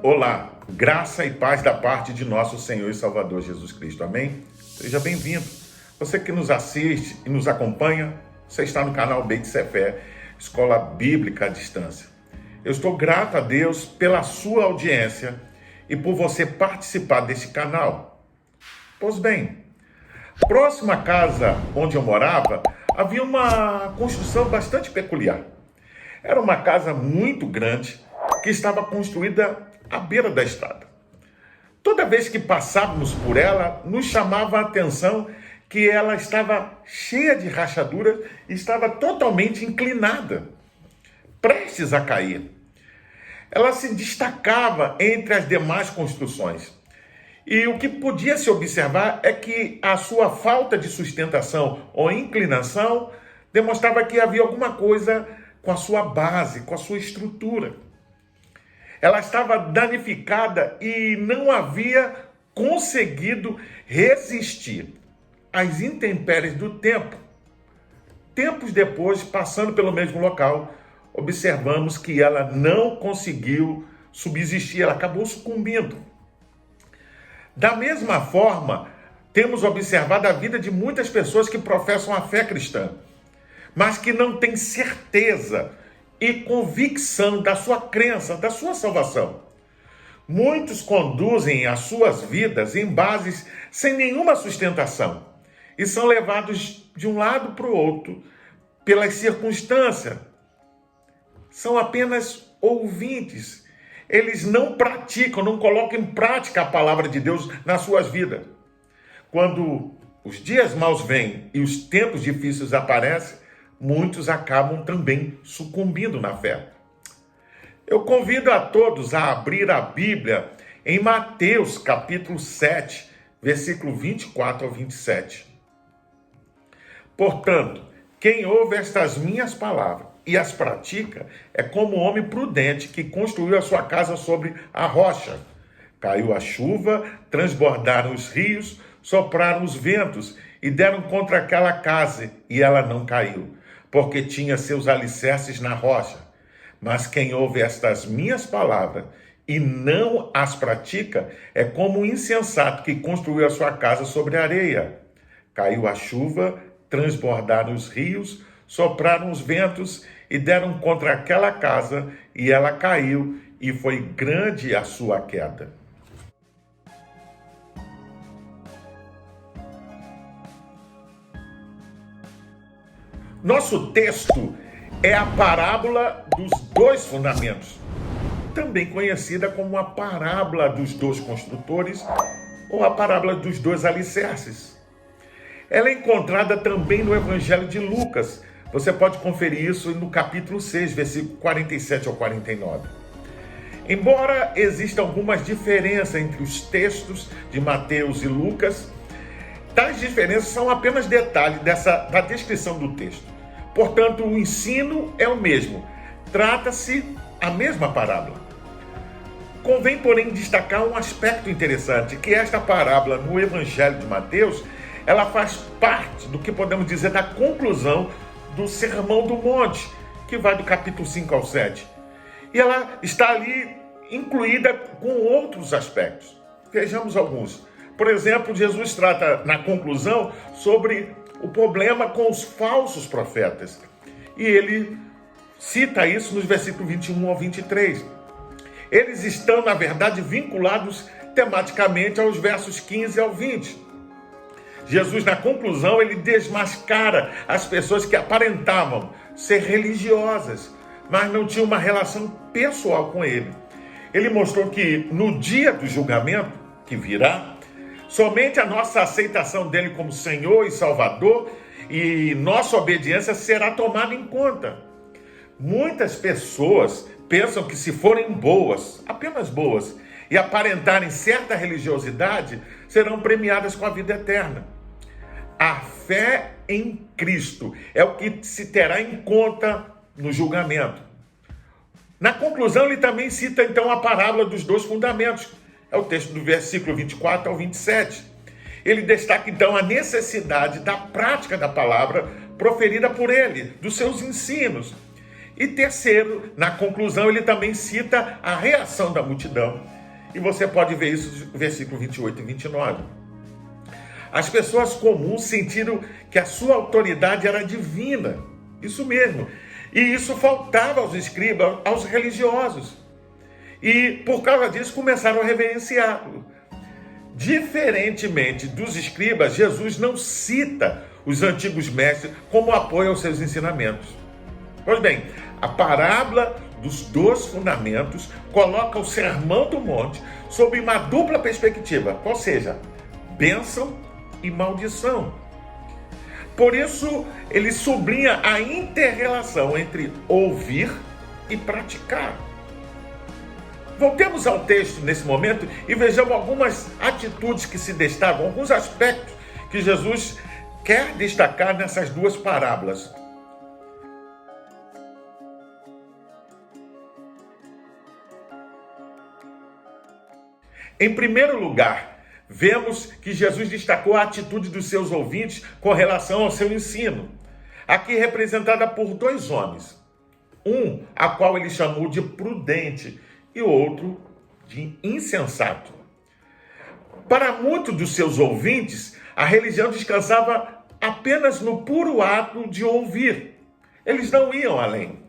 Olá, graça e paz da parte de nosso Senhor e Salvador Jesus Cristo, amém? Seja bem-vindo. Você que nos assiste e nos acompanha, você está no canal Beit Sefer, Escola Bíblica à Distância. Eu estou grato a Deus pela sua audiência e por você participar deste canal. Pois bem, próximo à casa onde eu morava, havia uma construção bastante peculiar. Era uma casa muito grande que estava construída à beira da estrada. Toda vez que passávamos por ela, nos chamava a atenção que ela estava cheia de rachaduras e estava totalmente inclinada, prestes a cair. Ela se destacava entre as demais construções. E o que podia se observar é que a sua falta de sustentação ou inclinação demonstrava que havia alguma coisa com a sua base, com a sua estrutura. Ela estava danificada e não havia conseguido resistir às intempéries do tempo. Tempos depois, passando pelo mesmo local, observamos que ela não conseguiu subsistir, ela acabou sucumbindo. Da mesma forma, temos observado a vida de muitas pessoas que professam a fé cristã, mas que não têm certeza e convicção da sua crença, da sua salvação. Muitos conduzem as suas vidas em bases sem nenhuma sustentação e são levados de um lado para o outro pelas circunstâncias. São apenas ouvintes. Eles não praticam, não colocam em prática a palavra de Deus nas suas vidas. Quando os dias maus vêm e os tempos difíceis aparecem, muitos acabam também sucumbindo na fé. Eu convido a todos a abrir a Bíblia em Mateus capítulo 7, versículo 24 ao 27. Portanto, quem ouve estas minhas palavras e as pratica é como um homem prudente que construiu a sua casa sobre a rocha. Caiu a chuva, transbordaram os rios, sopraram os ventos e deram contra aquela casa e ela não caiu, porque tinha seus alicerces na rocha. Mas quem ouve estas minhas palavras e não as pratica é como um insensato que construiu a sua casa sobre a areia. Caiu a chuva, transbordaram os rios, sopraram os ventos e deram contra aquela casa e ela caiu, e foi grande a sua queda. Nosso texto é a parábola dos dois fundamentos, também conhecida como a parábola dos dois construtores ou a parábola dos dois alicerces. Ela é encontrada também no Evangelho de Lucas. Você pode conferir isso no capítulo 6, versículo 47 ao 49. Embora existam algumas diferenças entre os textos de Mateus e Lucas, tais diferenças são apenas detalhes da descrição do texto. Portanto, o ensino é o mesmo. Trata-se a mesma parábola. Convém, porém, destacar um aspecto interessante, que esta parábola no Evangelho de Mateus, ela faz parte do que podemos dizer da conclusão do Sermão do Monte, que vai do capítulo 5 ao 7. E ela está ali incluída com outros aspectos. Vejamos alguns. Por exemplo, Jesus trata na conclusão sobre o problema com os falsos profetas. E ele cita isso nos versículos 21 ao 23. Eles estão, na verdade, vinculados tematicamente aos versos 15 ao 20. Jesus, na conclusão, ele desmascara as pessoas que aparentavam ser religiosas, mas não tinham uma relação pessoal com ele. Ele mostrou que no dia do julgamento, que virá, somente a nossa aceitação dele como Senhor e Salvador e nossa obediência será tomada em conta. Muitas pessoas pensam que se forem boas, apenas boas, e aparentarem certa religiosidade, serão premiadas com a vida eterna. A fé em Cristo é o que se terá em conta no julgamento. Na conclusão, ele também cita então a parábola dos dois fundamentos. É o texto do versículo 24 ao 27. Ele destaca então a necessidade da prática da palavra proferida por ele, dos seus ensinos. E terceiro, na conclusão, ele também cita a reação da multidão E você pode ver isso no versículo 28 e 29. As pessoas comuns sentiram que a sua autoridade era divina. Isso mesmo. E isso faltava aos escribas, aos religiosos. E por causa disso começaram a reverenciá-lo. Diferentemente dos escribas, Jesus não cita os antigos mestres como apoio aos seus ensinamentos. Pois bem, a parábola dos 2 fundamentos coloca o Sermão do Monte sob uma dupla perspectiva, ou seja, bênção e maldição. Por isso, ele sublinha a inter-relação entre ouvir e praticar. Voltemos ao texto nesse momento e vejamos algumas atitudes que se destacam, alguns aspectos que Jesus quer destacar nessas 2 parábolas. Em primeiro lugar, vemos que Jesus destacou a atitude dos seus ouvintes com relação ao seu ensino, aqui representada por 2 homens. Um, a qual ele chamou de prudente, e outro de insensato. Para muitos dos seus ouvintes, a religião descansava apenas no puro ato de ouvir. Eles não iam além.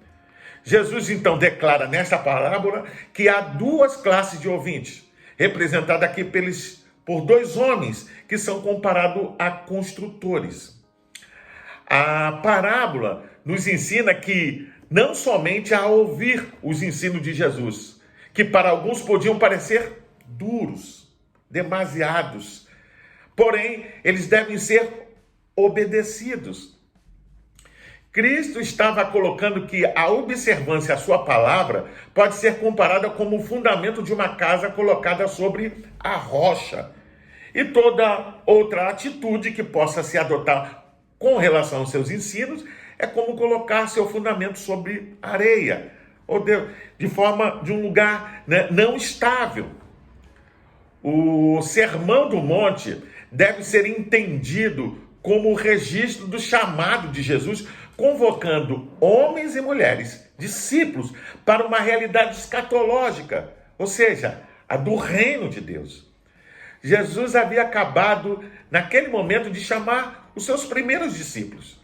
Jesus então declara nesta parábola que há 2 classes de ouvintes, representada aqui por 2 homens que são comparados a construtores. A parábola nos ensina que não somente a ouvir os ensinos de Jesus, que para alguns podiam parecer duros, demasiados, porém eles devem ser obedecidos. Cristo estava colocando que a observância à sua palavra pode ser comparada como o fundamento de uma casa colocada sobre a rocha. E toda outra atitude que possa se adotar com relação aos seus ensinos é como colocar seu fundamento sobre areia, ou de forma de um lugar, não estável. O Sermão do Monte deve ser entendido como o registro do chamado de Jesus, convocando homens e mulheres, discípulos, para uma realidade escatológica, ou seja, a do reino de Deus. Jesus havia acabado, naquele momento, de chamar os seus primeiros discípulos.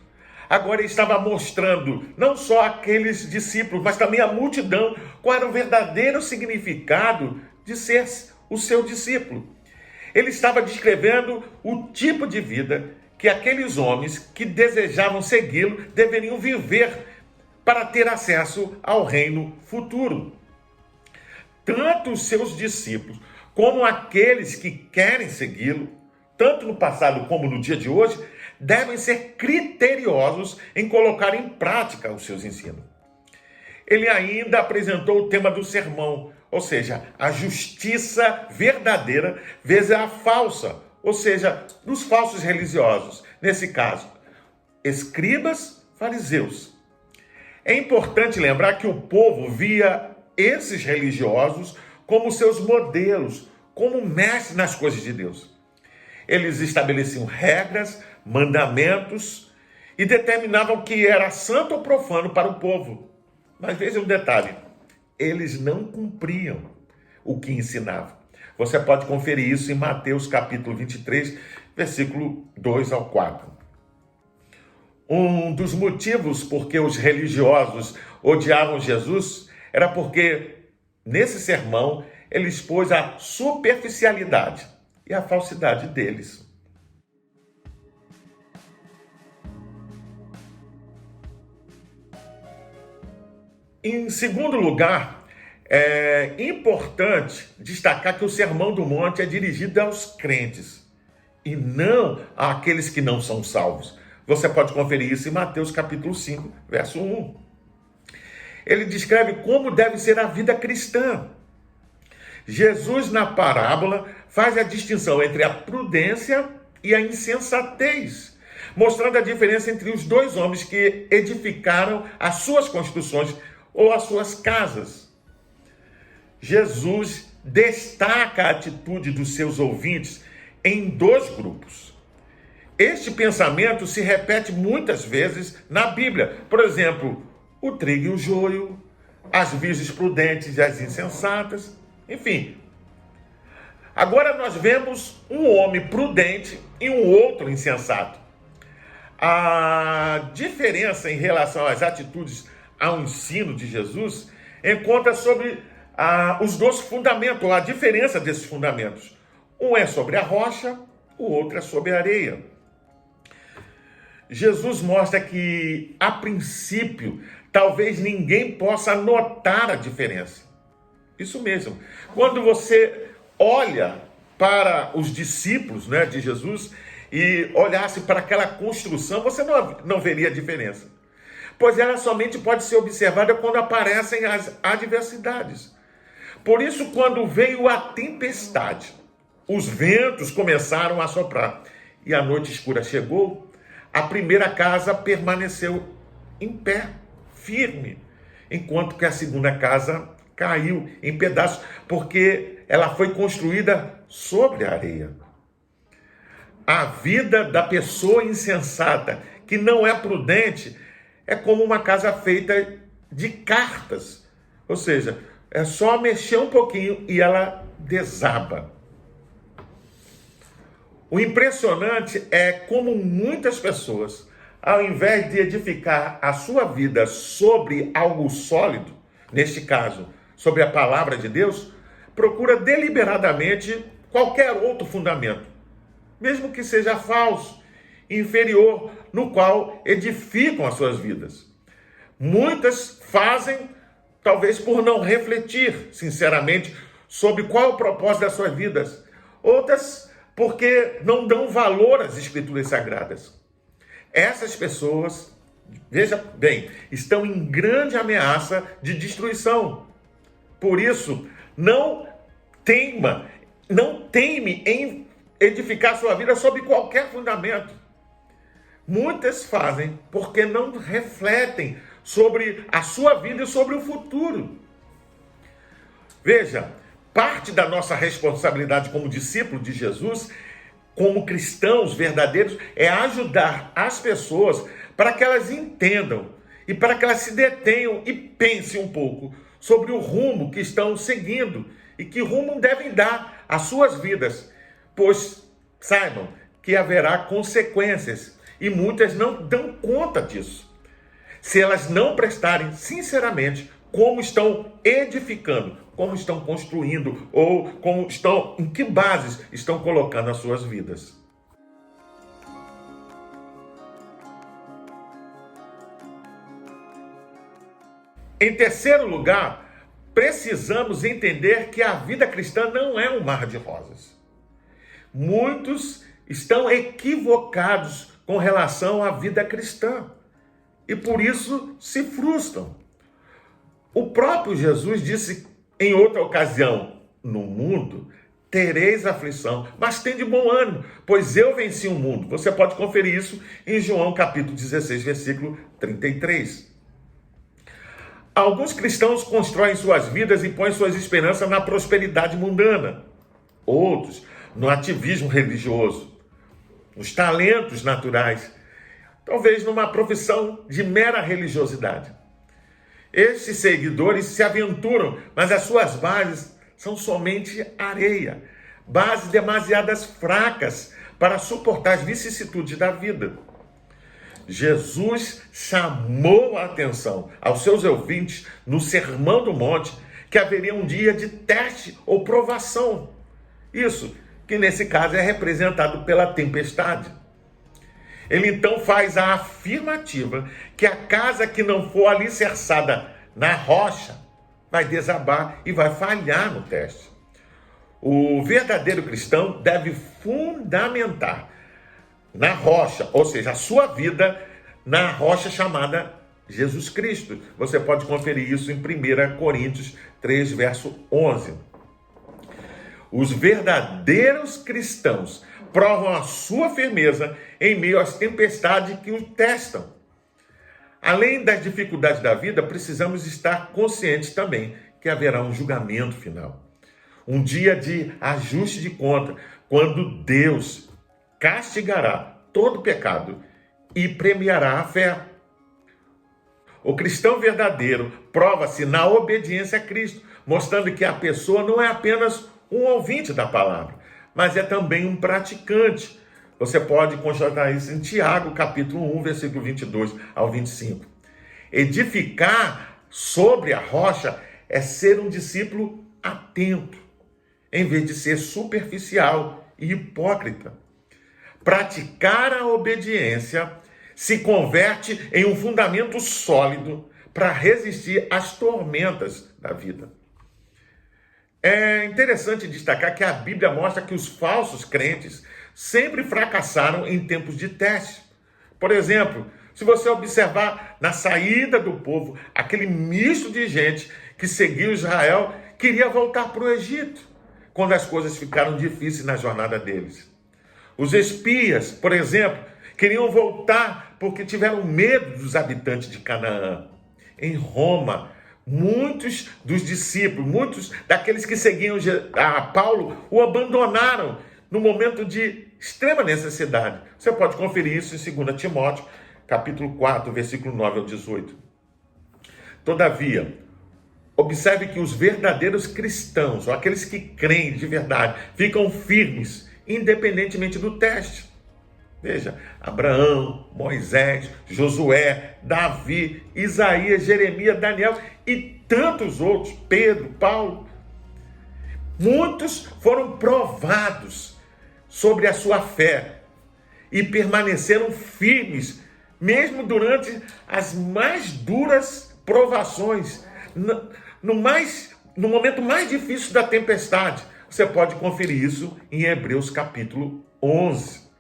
Agora ele estava mostrando não só aqueles discípulos, mas também a multidão, qual era o verdadeiro significado de ser o seu discípulo. Ele estava descrevendo o tipo de vida que aqueles homens que desejavam segui-lo deveriam viver para ter acesso ao reino futuro. Tanto os seus discípulos como aqueles que querem segui-lo, tanto no passado como no dia de hoje, devem ser criteriosos em colocar em prática os seus ensinos. Ele ainda apresentou o tema do sermão, ou seja, a justiça verdadeira vezes a falsa, ou seja, dos falsos religiosos, nesse caso, escribas, fariseus. É importante lembrar que o povo via esses religiosos como seus modelos, como mestres nas coisas de Deus. Eles estabeleciam regras, mandamentos e determinavam o que era santo ou profano para o povo. Mas veja um detalhe, eles não cumpriam o que ensinavam. Você pode conferir isso em Mateus capítulo 23, versículo 2 ao 4. Um dos motivos por que os religiosos odiavam Jesus era porque, nesse sermão, ele expôs a superficialidade e a falsidade deles. Em segundo lugar, é importante destacar que o Sermão do Monte é dirigido aos crentes e não àqueles que não são salvos. Você pode conferir isso em Mateus capítulo 5, verso 1. Ele descreve como deve ser a vida cristã. Jesus, na parábola, faz a distinção entre a prudência e a insensatez, mostrando a diferença entre os 2 homens que edificaram as suas construções ou as suas casas. Jesus destaca a atitude dos seus ouvintes em 2 grupos. Este pensamento se repete muitas vezes na Bíblia. Por exemplo, o trigo e o joio, as virgens prudentes e as insensatas. Enfim, Agora nós vemos um homem prudente e um outro insensato. A diferença em relação às atitudes ao ensino de Jesus encontra sobre os dois fundamentos, ou a diferença desses fundamentos. Um é sobre a rocha, o outro é sobre a areia. Jesus mostra que, a princípio, talvez ninguém possa notar a diferença. Isso mesmo. Quando você olha para os discípulos, né, de Jesus e olhasse para aquela construção, você não veria a diferença. Pois ela somente pode ser observada quando aparecem as adversidades. Por isso, quando veio a tempestade, os ventos começaram a soprar e a noite escura chegou, a primeira casa permaneceu em pé, firme, enquanto que a segunda casa caiu em pedaços, porque ela foi construída sobre a areia. A vida da pessoa insensata, que não é prudente, é como uma casa feita de cartas. Ou seja, é só mexer um pouquinho e ela desaba. O impressionante é como muitas pessoas, ao invés de edificar a sua vida sobre algo sólido, neste caso, sobre a palavra de Deus, procura deliberadamente qualquer outro fundamento, mesmo que seja falso, inferior, no qual edificam as suas vidas. Muitas fazem, talvez por não refletir, sinceramente, sobre qual é o propósito das suas vidas. Outras porque não dão valor às Escrituras Sagradas. Essas pessoas, veja bem, estão em grande ameaça de destruição. Por isso, não teime em edificar sua vida sobre qualquer fundamento. Muitas fazem porque não refletem sobre a sua vida e sobre o futuro. Veja, parte da nossa responsabilidade como discípulo de Jesus, como cristãos verdadeiros, é ajudar as pessoas para que elas entendam e para que elas se detenham e pensem um pouco sobre o rumo que estão seguindo e que rumo devem dar às suas vidas, pois saibam que haverá consequências e muitas não dão conta disso. Se elas não prestarem sinceramente como estão edificando, como estão construindo, ou em que bases estão colocando as suas vidas. Em terceiro lugar, precisamos entender que a vida cristã não é um mar de rosas. Muitos estão equivocados com relação à vida cristã e por isso se frustram. O próprio Jesus disse em outra ocasião: no mundo tereis aflição, mas tende bom ânimo, pois eu venci o mundo. Você pode conferir isso em João capítulo 16, versículo 33. Alguns cristãos constroem suas vidas e põem suas esperanças na prosperidade mundana. Outros no ativismo religioso, nos talentos naturais, talvez numa profissão de mera religiosidade. Estes seguidores se aventuram, mas as suas bases são somente areia, bases demasiadas fracas para suportar as vicissitudes da vida. Jesus chamou a atenção aos seus ouvintes no Sermão do Monte que haveria um dia de teste ou provação. Isso, que nesse caso é representado pela tempestade. Ele então faz a afirmativa que a casa que não for alicerçada na rocha vai desabar e vai falhar no teste. O verdadeiro cristão deve fundamentar na rocha, ou seja, a sua vida na rocha chamada Jesus Cristo. Você pode conferir isso em 1 Coríntios 3, verso 11. Os verdadeiros cristãos provam a sua firmeza em meio às tempestades que o testam. Além das dificuldades da vida, precisamos estar conscientes também que haverá um julgamento final. Um dia de ajuste de conta, quando Deus castigará todo pecado e premiará a fé. O cristão verdadeiro prova-se na obediência a Cristo, mostrando que a pessoa não é apenas um ouvinte da palavra, mas é também um praticante. Você pode constatar isso em Tiago, capítulo 1, versículo 22 ao 25. Edificar sobre a rocha é ser um discípulo atento, em vez de ser superficial e hipócrita. Praticar a obediência se converte em um fundamento sólido para resistir às tormentas da vida. É interessante destacar que a Bíblia mostra que os falsos crentes sempre fracassaram em tempos de teste. Por exemplo, se você observar na saída do povo, aquele misto de gente que seguiu Israel queria voltar para o Egito, quando as coisas ficaram difíceis na jornada deles. Os espias, por exemplo, queriam voltar porque tiveram medo dos habitantes de Canaã. Em Roma, muitos dos discípulos, muitos daqueles que seguiam a Paulo, o abandonaram no momento de extrema necessidade. Você pode conferir isso em 2 Timóteo, capítulo 4, versículo 9 ao 18. Todavia, observe que os verdadeiros cristãos, ou aqueles que creem de verdade, ficam firmes, independentemente do teste. Veja, Abraão, Moisés, Josué, Davi, Isaías, Jeremias, Daniel e tantos outros, Pedro, Paulo. Muitos foram provados sobre a sua fé e permaneceram firmes, mesmo durante as mais duras provações, no momento mais difícil da tempestade. Você pode conferir isso em Hebreus capítulo 11.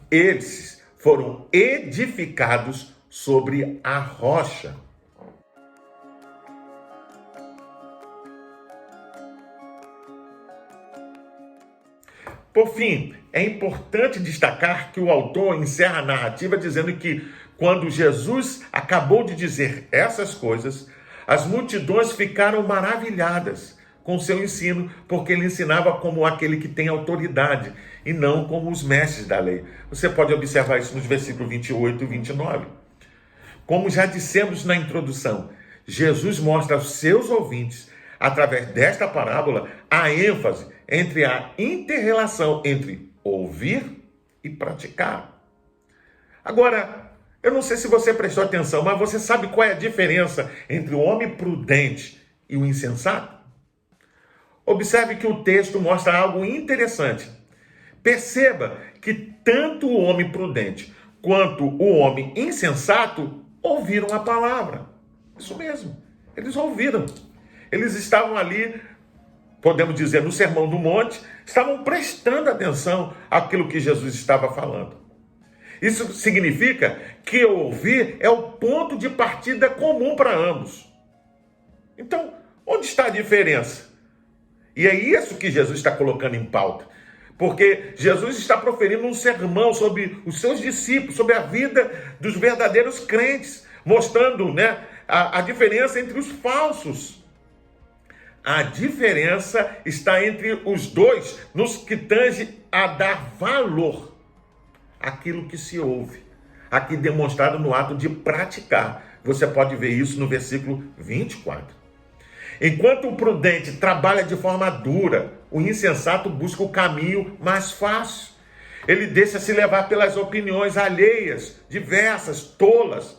Eles foram edificados sobre a rocha. Por fim, é importante destacar que o autor encerra a narrativa dizendo que quando Jesus acabou de dizer essas coisas, as multidões ficaram maravilhadas com seu ensino, porque ele ensinava como aquele que tem autoridade e não como os mestres da lei. Você pode observar isso nos versículos 28 e 29. Como já dissemos na introdução, Jesus mostra aos seus ouvintes, através desta parábola, a ênfase entre a inter-relação entre ouvir e praticar. Agora, eu não sei se você prestou atenção, mas você sabe qual é a diferença entre o homem prudente e o insensato? Observe que o texto mostra algo interessante. Perceba que tanto o homem prudente quanto o homem insensato ouviram a palavra. Isso mesmo, eles ouviram. Eles estavam ali, podemos dizer, no Sermão do Monte, estavam prestando atenção àquilo que Jesus estava falando. Isso significa que ouvir é o ponto de partida comum para ambos. Então, onde está a diferença? E é isso que Jesus está colocando em pauta. Porque Jesus está proferindo um sermão sobre os seus discípulos, sobre a vida dos verdadeiros crentes, mostrando, a diferença entre os falsos. A diferença está entre os dois nos que tange a dar valor àquilo que se ouve. Aqui demonstrado no ato de praticar. Você pode ver isso no versículo 24. Enquanto o prudente trabalha de forma dura, o insensato busca o caminho mais fácil. Ele deixa se levar pelas opiniões alheias, diversas, tolas.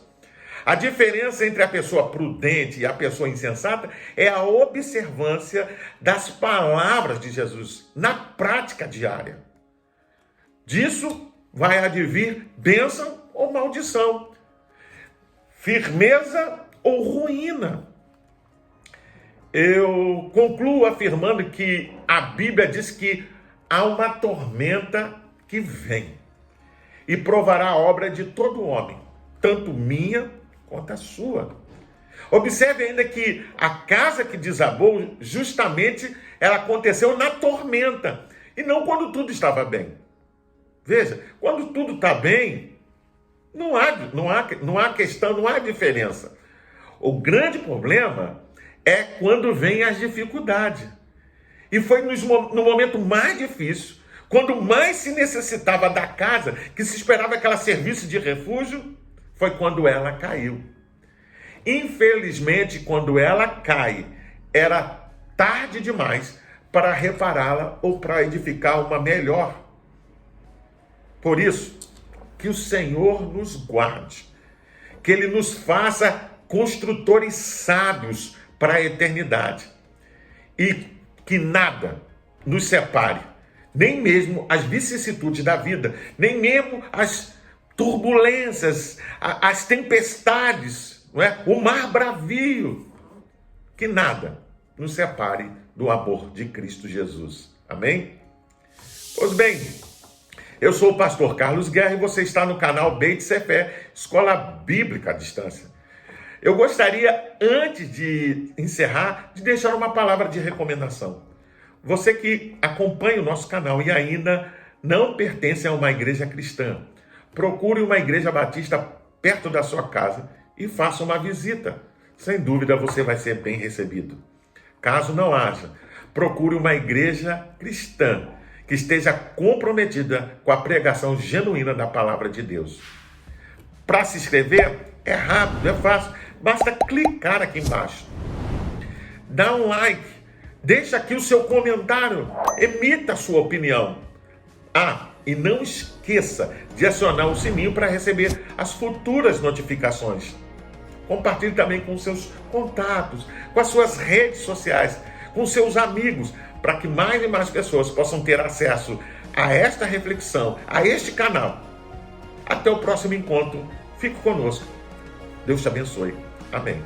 A diferença entre a pessoa prudente e a pessoa insensata é a observância das palavras de Jesus na prática diária. Disso vai advir bênção ou maldição, firmeza ou ruína. Eu concluo afirmando que a Bíblia diz que há uma tormenta que vem e provará a obra de todo homem, tanto minha quanto a sua. Observe ainda que a casa que desabou, justamente, ela aconteceu na tormenta e não quando tudo estava bem. Veja, quando tudo está bem, não há questão, não há diferença. O grande problema é quando vem as dificuldades. E foi no momento mais difícil, quando mais se necessitava da casa, que se esperava que ela servisse de refúgio, foi quando ela caiu. Infelizmente, quando ela cai, era tarde demais para repará-la ou para edificar uma melhor. Por isso, que o Senhor nos guarde, que Ele nos faça construtores sábios para a eternidade e que nada nos separe, nem mesmo as vicissitudes da vida, nem mesmo as turbulências, as tempestades, não é? O mar bravio, que nada nos separe do amor de Cristo Jesus. Amém? Pois bem, eu sou o pastor Carlos Guerra e você está no canal Beit Sefer, Escola Bíblica à Distância. Eu gostaria, antes de encerrar, de deixar uma palavra de recomendação. Você que acompanha o nosso canal e ainda não pertence a uma igreja cristã, procure uma igreja batista perto da sua casa e faça uma visita. Sem dúvida você vai ser bem recebido. Caso não haja, procure uma igreja cristã que esteja comprometida com a pregação genuína da palavra de Deus. Para se inscrever, é rápido, é fácil. Basta clicar aqui embaixo. Dá um like. Deixa aqui o seu comentário. Emita a sua opinião. E não esqueça de acionar o sininho para receber as futuras notificações. Compartilhe também com seus contatos, com as suas redes sociais, com seus amigos, para que mais e mais pessoas possam ter acesso a esta reflexão, a este canal. Até o próximo encontro. Fique conosco. Deus te abençoe. Amém.